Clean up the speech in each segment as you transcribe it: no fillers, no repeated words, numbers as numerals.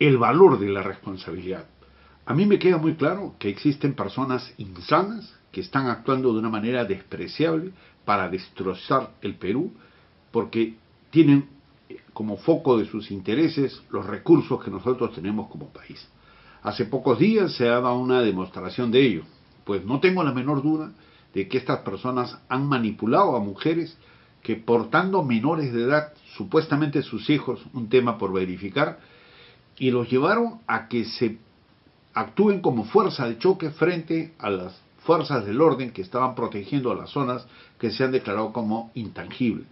el valor de la responsabilidad. A mí me queda muy claro que existen personas insanas que están actuando de una manera despreciable para destrozar el Perú, porque tienen como foco de sus intereses los recursos que nosotros tenemos como país. Hace pocos días se ha dado una demostración de ello, pues no tengo la menor duda de que estas personas han manipulado a mujeres que, portando menores de edad, supuestamente sus hijos, un tema por verificar, y los llevaron a que se actúen como fuerza de choque frente a las fuerzas del orden que estaban protegiendo las zonas que se han declarado como intangibles.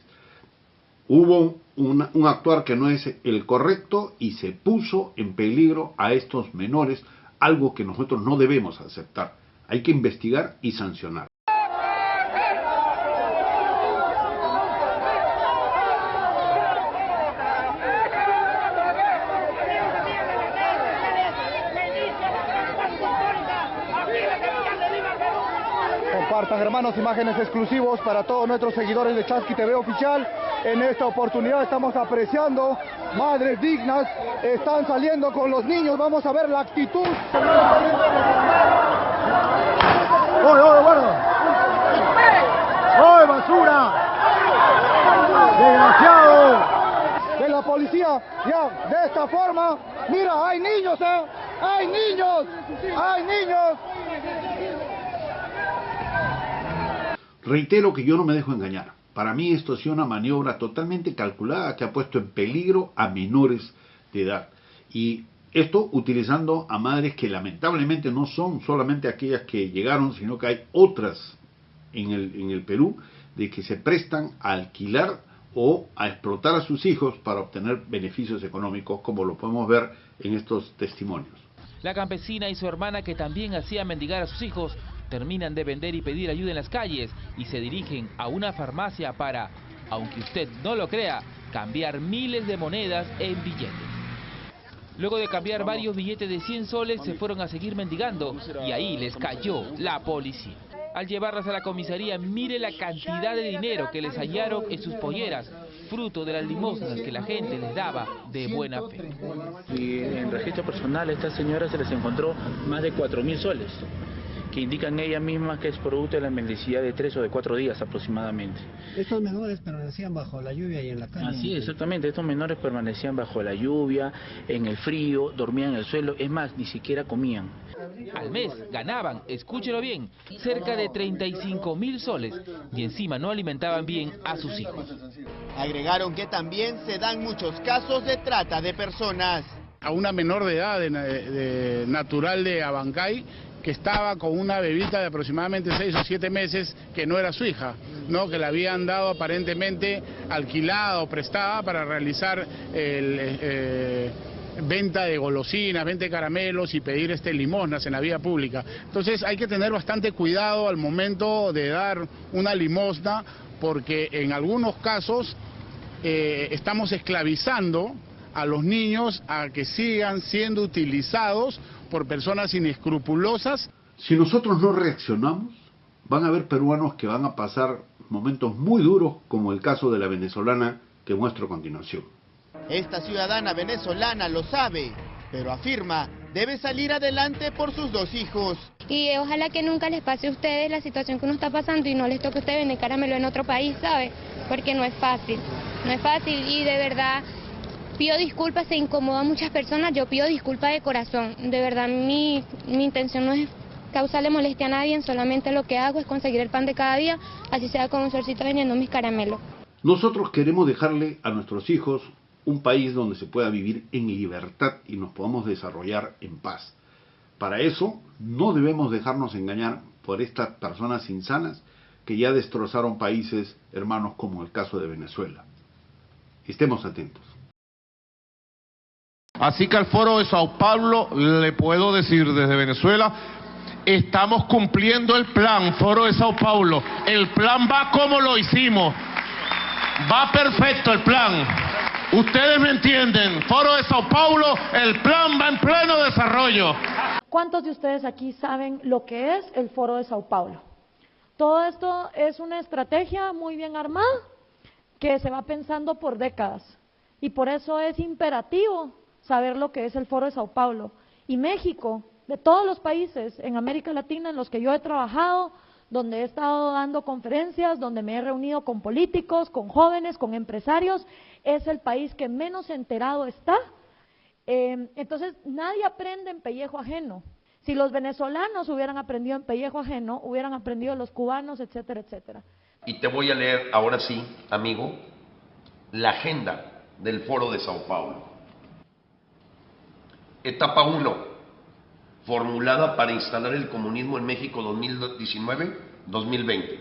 Hubo un actuar que no es el correcto y se puso en peligro a estos menores, algo que nosotros no debemos aceptar. Hay que investigar y sancionar. Compartan, hermanos, imágenes exclusivos para todos nuestros seguidores de Chasqui TV Oficial. En esta oportunidad estamos apreciando madres dignas, están saliendo con los niños. Vamos a ver la actitud. ¡Oye, bueno! ¡Oye, basura! ¡Desgraciado! De la policía, ya, de esta forma. Mira, hay niños, ¿eh? ¡Hay niños! ¡Hay niños! Reitero que yo no me dejo engañar. Para mí esto ha sido una maniobra totalmente calculada que ha puesto en peligro a menores de edad. Y esto utilizando a madres que lamentablemente no son solamente aquellas que llegaron, sino que hay otras en el Perú de que se prestan a alquilar o a explotar a sus hijos para obtener beneficios económicos, como lo podemos ver en estos testimonios. La campesina y su hermana, que también hacían mendigar a sus hijos, terminan de vender y pedir ayuda en las calles y se dirigen a una farmacia para, aunque usted no lo crea, cambiar miles de monedas en billetes. Luego de cambiar varios billetes de 100 soles, se fueron a seguir mendigando y ahí les cayó la policía. Al llevarlas a la comisaría, mire la cantidad de dinero que les hallaron en sus polleras, fruto de las limosnas que la gente les daba de buena fe. Y en registro personal a esta señora se les encontró más de 4.000 soles. Que indican ellas mismas que es producto de la mendicidad de 3 o de 4 días aproximadamente. Estos menores permanecían bajo la lluvia y en la calle. Así es, exactamente, estos menores permanecían bajo la lluvia, en el frío, dormían en el suelo, es más, ni siquiera comían. Al mes ganaban, escúchelo bien, cerca de 35.000 soles y encima no alimentaban bien a sus hijos. Agregaron que también se dan muchos casos de trata de personas. A una menor de edad natural de Abancay, que estaba con una bebita de aproximadamente 6 o 7 meses que no era su hija, ¿no? Que la habían dado aparentemente alquilada o prestada para realizar venta de golosinas, venta de caramelos y pedir limosnas en la vía pública. Entonces hay que tener bastante cuidado al momento de dar una limosna, porque en algunos casos estamos esclavizando a los niños a que sigan siendo utilizados por personas inescrupulosas. Si nosotros no reaccionamos, van a haber peruanos que van a pasar momentos muy duros, como el caso de la venezolana que muestro a continuación. Esta ciudadana venezolana lo sabe, pero afirma debe salir adelante por sus 2 hijos. Y ojalá que nunca les pase a ustedes la situación que uno está pasando y no les toque a ustedes vender caramelo en otro país, ¿sabe? Porque no es fácil, y de verdad pido disculpas, se incomodan muchas personas, yo pido disculpas de corazón. De verdad mi intención no es causarle molestia a nadie, solamente lo que hago es conseguir el pan de cada día, así sea con un solcito vendiendo mis caramelos. Nosotros queremos dejarle a nuestros hijos un país donde se pueda vivir en libertad y nos podamos desarrollar en paz. Para eso no debemos dejarnos engañar por estas personas insanas que ya destrozaron países hermanos como el caso de Venezuela. Estemos atentos. Así que al Foro de Sao Paulo le puedo decir desde Venezuela, estamos cumpliendo el plan, Foro de Sao Paulo. El plan va como lo hicimos. Va perfecto el plan. Ustedes me entienden, Foro de Sao Paulo, el plan va en pleno desarrollo. ¿Cuántos de ustedes aquí saben lo que es el Foro de Sao Paulo? Todo esto es una estrategia muy bien armada que se va pensando por décadas y por eso es imperativo saber lo que es el Foro de Sao Paulo. Y México, de todos los países en América Latina en los que yo he trabajado, donde he estado dando conferencias, donde me he reunido con políticos, con jóvenes, con empresarios, es el país que menos enterado está. Entonces, nadie aprende en pellejo ajeno. Si los venezolanos hubieran aprendido en pellejo ajeno, hubieran aprendido los cubanos, etcétera, etcétera. Y te voy a leer ahora sí, amigo, la agenda del Foro de Sao Paulo. Etapa 1, formulada para instalar el comunismo en México 2019-2020.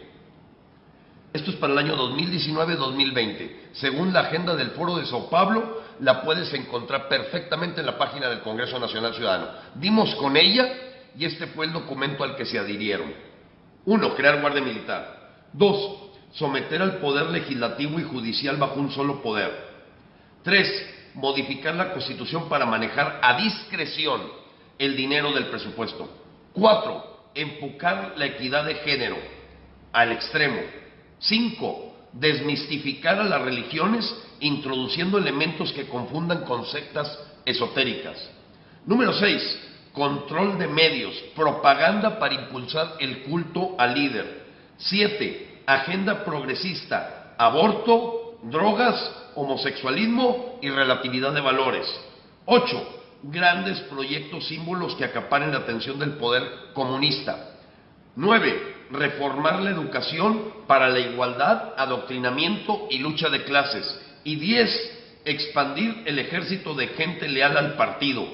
Esto es para el año 2019-2020. Según la agenda del Foro de Sao Paulo, la puedes encontrar perfectamente en la página del Congreso Nacional Ciudadano. Dimos con ella y este fue el documento al que se adhirieron. 1. Crear Guardia Militar. 2. Someter al Poder Legislativo y Judicial bajo un solo poder. 3. Modificar la Constitución para manejar a discreción el dinero del presupuesto. 4. Empujar la equidad de género al extremo. 5. Desmistificar a las religiones introduciendo elementos que confundan con sectas esotéricas. Número 6. Control de medios, propaganda para impulsar el culto al líder. 7. Agenda progresista, aborto, drogas, homosexualismo y relatividad de valores. 8. Grandes proyectos símbolos que acaparen la atención del poder comunista. 9. Reformar la educación para la igualdad, adoctrinamiento y lucha de clases. Y 10. Expandir el ejército de gente leal al partido.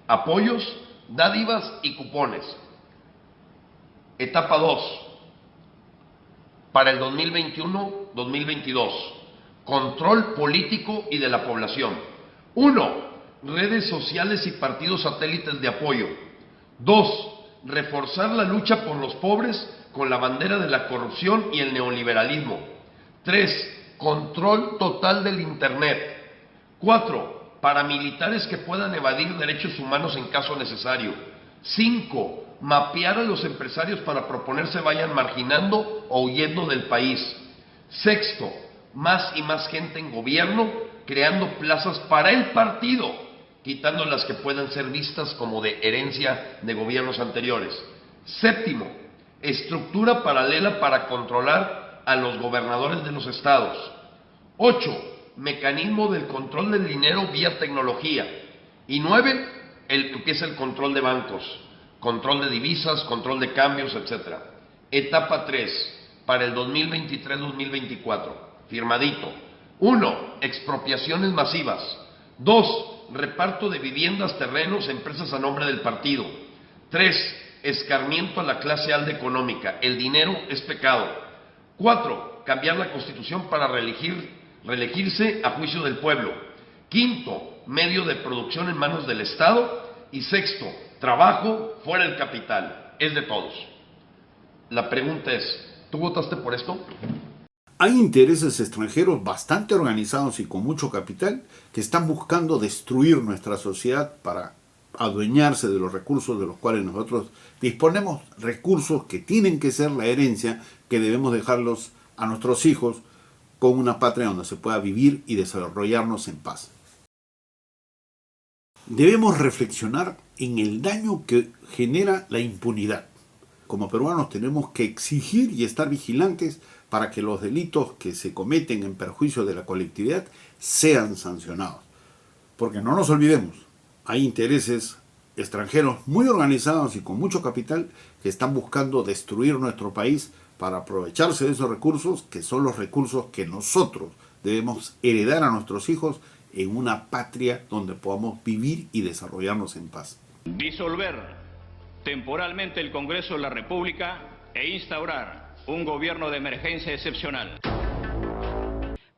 Apoyos, dádivas y cupones. Etapa 2. Para el 2021-2022. Control político y de la población. 1. Redes sociales y partidos satélites de apoyo. 2. Reforzar la lucha por los pobres con la bandera de la corrupción y el neoliberalismo. 3. Control total del Internet. 4. Paramilitares que puedan evadir derechos humanos en caso necesario. 5. Mapear a los empresarios para proponer se vayan marginando o huyendo del país. 6. Más y más gente en gobierno, creando plazas para el partido, quitando las que puedan ser vistas como de herencia de gobiernos anteriores. 7. Estructura paralela para controlar a los gobernadores de los estados. 8. Mecanismo del control del dinero vía tecnología. Y 9. Empieza el control de bancos, control de divisas, control de cambios, etc. Etapa 3, para el 2023-2024, firmadito. 1. Expropiaciones masivas. 2. Reparto de viviendas, terrenos, empresas a nombre del partido. 3. Escarmiento a la clase alta económica. El dinero es pecado. 4. Cambiar la Constitución para reelegirse a juicio del pueblo. 5. Medio de producción en manos del Estado. Y 6. Trabajo fuera el capital. Es de todos. La pregunta es, ¿tú votaste por esto? Hay intereses extranjeros bastante organizados y con mucho capital que están buscando destruir nuestra sociedad para adueñarse de los recursos de los cuales nosotros disponemos, recursos que tienen que ser la herencia que debemos dejarlos a nuestros hijos con una patria donde se pueda vivir y desarrollarnos en paz. Debemos reflexionar en el daño que genera la impunidad. Como peruanos tenemos que exigir y estar vigilantes para que los delitos que se cometen en perjuicio de la colectividad sean sancionados. Porque no nos olvidemos, hay intereses extranjeros muy organizados y con mucho capital que están buscando destruir nuestro país para aprovecharse de esos recursos, que son los recursos que nosotros debemos heredar a nuestros hijos en una patria donde podamos vivir y desarrollarnos en paz. Disolver temporalmente el Congreso de la República e instaurar un gobierno de emergencia excepcional.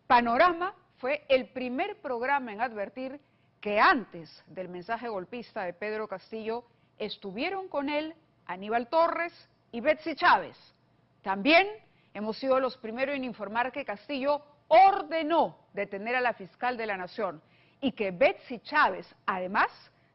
Panorama fue el primer programa en advertir que antes del mensaje golpista de Pedro Castillo estuvieron con él Aníbal Torres y Betsy Chávez. También hemos sido los primeros en informar que Castillo ordenó detener a la fiscal de la Nación y que Betsy Chávez, además,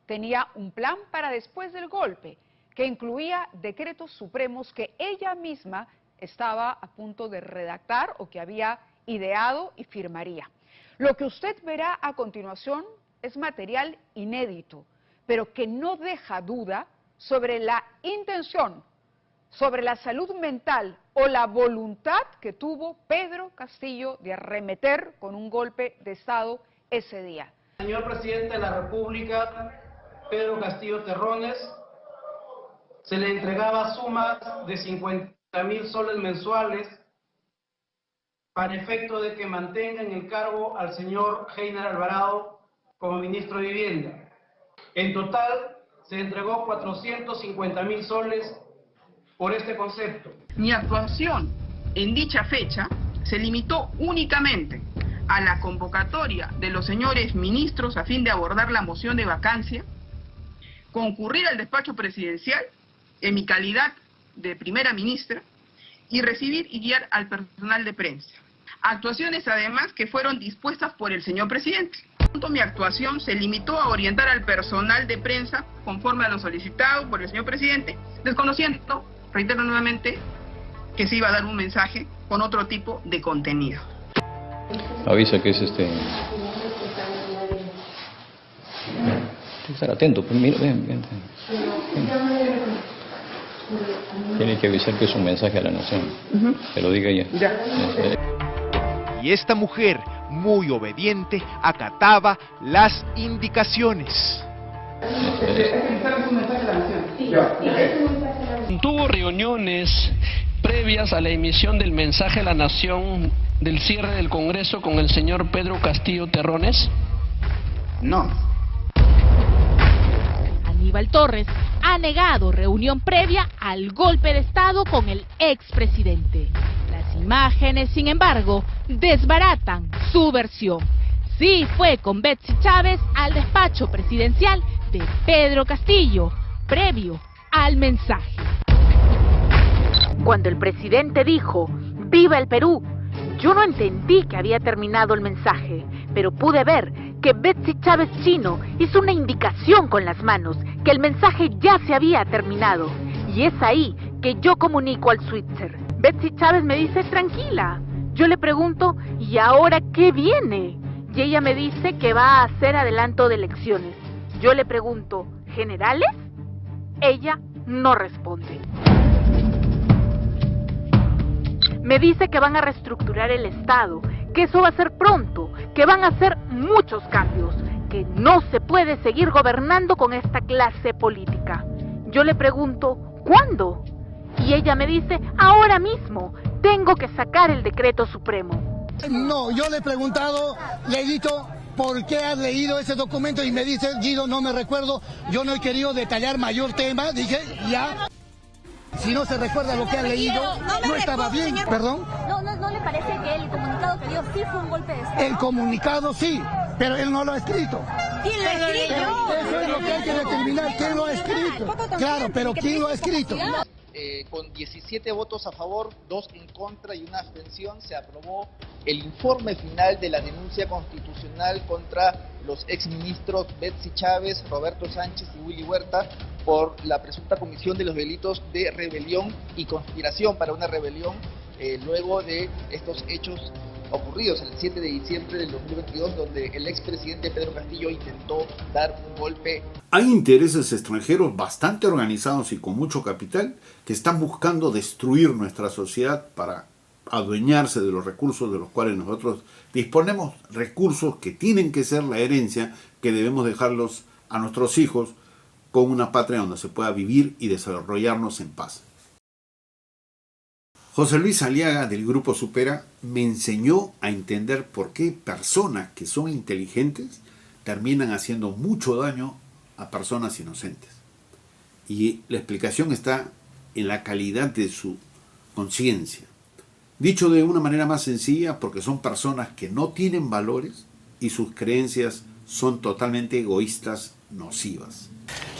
tenía un plan para después del golpe, que incluía decretos supremos que ella misma estaba a punto de redactar o que había ideado y firmaría. Lo que usted verá a continuación es material inédito, pero que no deja duda sobre la intención, sobre la salud mental o la voluntad que tuvo Pedro Castillo de arremeter con un golpe de Estado ese día. Señor Presidente de la República, Pedro Castillo Terrones, se le entregaba sumas de 50.000 soles mensuales para efecto de que mantenga en el cargo al señor Heiner Alvarado como ministro de Vivienda. En total se entregó 450.000 soles por este concepto. Mi actuación en dicha fecha se limitó únicamente a la convocatoria de los señores ministros a fin de abordar la moción de vacancia, concurrir al despacho presidencial en mi calidad de primera ministra y recibir y guiar al personal de prensa. Actuaciones además que fueron dispuestas por el señor presidente. Mi actuación se limitó a orientar al personal de prensa conforme a lo solicitado por el señor presidente, desconociendo, reitero nuevamente, que se iba a dar un mensaje con otro tipo de contenido. Avisa que es estar atento, pues mira, ven. Tiene que avisar que es un mensaje a la nación. Que lo diga ella. Y esta mujer, muy obediente, acataba las indicaciones. Tuvo reuniones previas a la emisión del mensaje a la nación del cierre del Congreso con el señor Pedro Castillo Terrones. No. Aníbal Torres ha negado reunión previa al golpe de Estado con el expresidente. Las imágenes, sin embargo, desbaratan su versión. Sí fue con Betsy Chávez al despacho presidencial de Pedro Castillo, previo al mensaje. Cuando el presidente dijo, ¡viva el Perú!, yo no entendí que había terminado el mensaje, pero pude ver que Betsy Chávez Chino hizo una indicación con las manos, que el mensaje ya se había terminado. Y es ahí que yo comunico al Switzer. Betsy Chávez me dice, tranquila. Yo le pregunto, ¿y ahora qué viene? Y ella me dice que va a hacer adelanto de elecciones. Yo le pregunto, ¿generales? Ella no responde. Me dice que van a reestructurar el Estado, que eso va a ser pronto, que van a hacer muchos cambios, que no se puede seguir gobernando con esta clase política. Yo le pregunto, ¿cuándo? Y ella me dice, ahora mismo, tengo que sacar el decreto supremo. No, yo le he preguntado, le he dicho, ¿por qué has leído ese documento? Y me dice, Guido, no me recuerdo, yo no he querido detallar mayor tema, dije, ya. Si no se recuerda lo que ha leído, no estaba bien, perdón. ¿No le parece que el comunicado que dio sí fue un golpe de Estado? El comunicado sí, pero él no lo ha escrito. ¿Quién lo ha escrito? Eso es lo que hay que determinar, ¿quién lo ha escrito? Claro, pero ¿quién lo ha escrito? Con 17 votos a favor, 2 en contra y una abstención, se aprobó el informe final de la denuncia constitucional contra los exministros Betsy Chávez, Roberto Sánchez y Willy Huerta por la presunta comisión de los delitos de rebelión y conspiración para una rebelión luego de estos hechos ocurridos el 7 de diciembre del 2022, donde el expresidente Pedro Castillo intentó dar un golpe. Hay intereses extranjeros bastante organizados y con mucho capital que están buscando destruir nuestra sociedad para adueñarse de los recursos de los cuales nosotros disponemos, recursos que tienen que ser la herencia que debemos dejarlos a nuestros hijos con una patria donde se pueda vivir y desarrollarnos en paz. José Luis Aliaga del Grupo Supera me enseñó a entender por qué personas que son inteligentes terminan haciendo mucho daño a personas inocentes. Y la explicación está en la calidad de su conciencia. Dicho de una manera más sencilla, porque son personas que no tienen valores y sus creencias son totalmente egoístas, nocivas.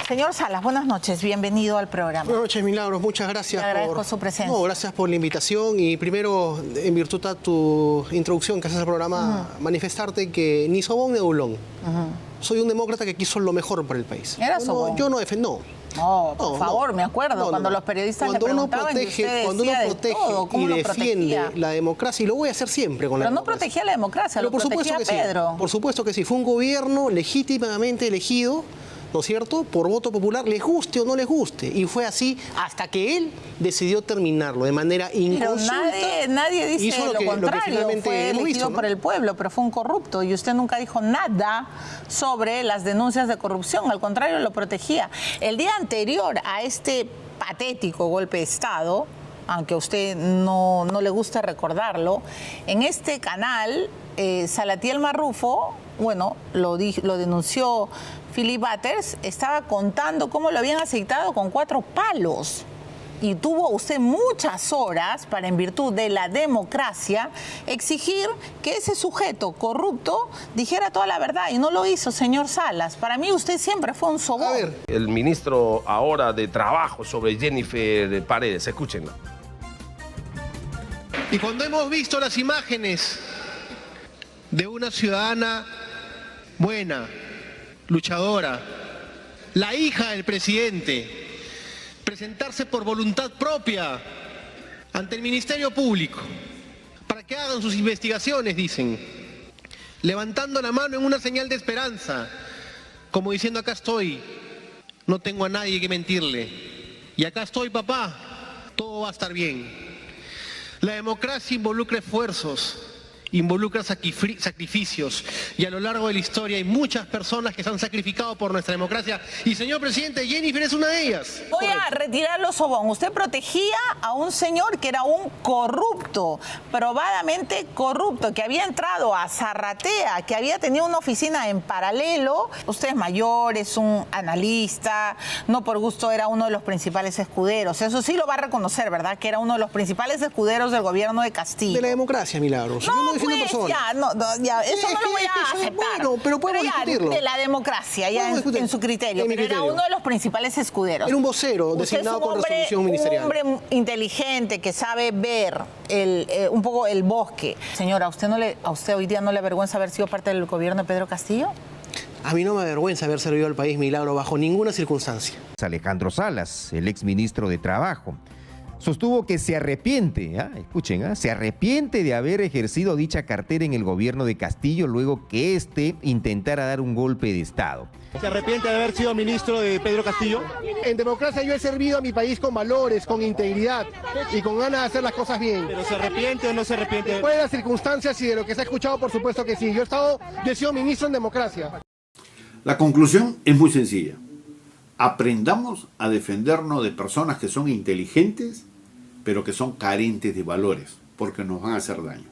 Señor Salas, buenas noches, bienvenido al programa. Buenas noches, Milagros, muchas gracias. Le agradezco su presencia. No, gracias por la invitación y primero, en virtud de tu introducción que haces al programa, manifestarte que ni Sobón ni Aulón. Soy un demócrata que quiso lo mejor para el país. ¿Era Sobón? Yo no defendo. No, por favor, me acuerdo, cuando los periodistas le preguntaban y usted cuando uno decía protege de todo, cómo y lo defiende protegía. la democracia, y lo voy a hacer siempre con la democracia. Pero no protegía la democracia, Pero lo protegía Pedro. Sí, por supuesto que sí. Fue un gobierno legítimamente elegido, ¿no es cierto?, por voto popular, les guste o no les guste. Y fue así hasta que él decidió terminarlo de manera inconsulta. Pero nadie dice lo contrario, fue elegido por el pueblo, pero fue un corrupto. Y usted nunca dijo nada sobre las denuncias de corrupción, al contrario, lo protegía. El día anterior a este patético golpe de Estado, aunque a usted no le gusta recordarlo, en este canal, Salatiel Marrufo, bueno, lo denunció Philip Butters, estaba contando cómo lo habían aceitado con 4 palos. Y tuvo usted muchas horas para, en virtud de la democracia, exigir que ese sujeto corrupto dijera toda la verdad. Y no lo hizo, señor Salas. Para mí usted siempre fue un sobón. A ver, el ministro ahora de Trabajo sobre Jennifer Paredes, escúchenla. Y cuando hemos visto las imágenes de una ciudadana buena, luchadora, la hija del presidente, presentarse por voluntad propia ante el Ministerio Público para que hagan sus investigaciones, dicen, levantando la mano en una señal de esperanza, como diciendo: acá estoy, no tengo a nadie que mentirle, y acá estoy, papá, todo va a estar bien. La democracia involucra esfuerzos, involucra sacrificios, y a lo largo de la historia hay muchas personas que se han sacrificado por nuestra democracia, y señor presidente, Jennifer es una de ellas. Voy a retirarlo, sobón. Usted protegía a un señor que era un corrupto, probadamente corrupto, que había entrado a Zarratea, que había tenido una oficina en paralelo. Usted es mayor, es un analista, no por gusto era uno de los principales escuderos. Eso sí lo va a reconocer, ¿verdad? Que era uno de los principales escuderos del gobierno de Castillo. De la democracia, Milagros. No, pues, ya, eso no lo voy a aceptar. Bueno, pero podemos discutirlo. De la democracia, ya en su criterio. Pero era uno de los principales escuderos. Era un vocero designado con resolución ministerial. Un hombre inteligente que sabe ver un poco el bosque. Señora, ¿a usted hoy día no le avergüenza haber sido parte del gobierno de Pedro Castillo? A mí no me avergüenza haber servido al país, Milagro, bajo ninguna circunstancia. Alejandro Salas, el exministro de Trabajo, sostuvo que se arrepiente, escuchen, se arrepiente de haber ejercido dicha cartera en el gobierno de Castillo luego que éste intentara dar un golpe de Estado. ¿Se arrepiente de haber sido ministro de Pedro Castillo? En democracia yo he servido a mi país con valores, con integridad y con ganas de hacer las cosas bien. ¿Pero se arrepiente o no se arrepiente? Después de las circunstancias y de lo que se ha escuchado, por supuesto que sí. Yo he sido ministro en democracia. La conclusión es muy sencilla. Aprendamos a defendernos de personas que son inteligentes, pero que son carentes de valores, porque nos van a hacer daño.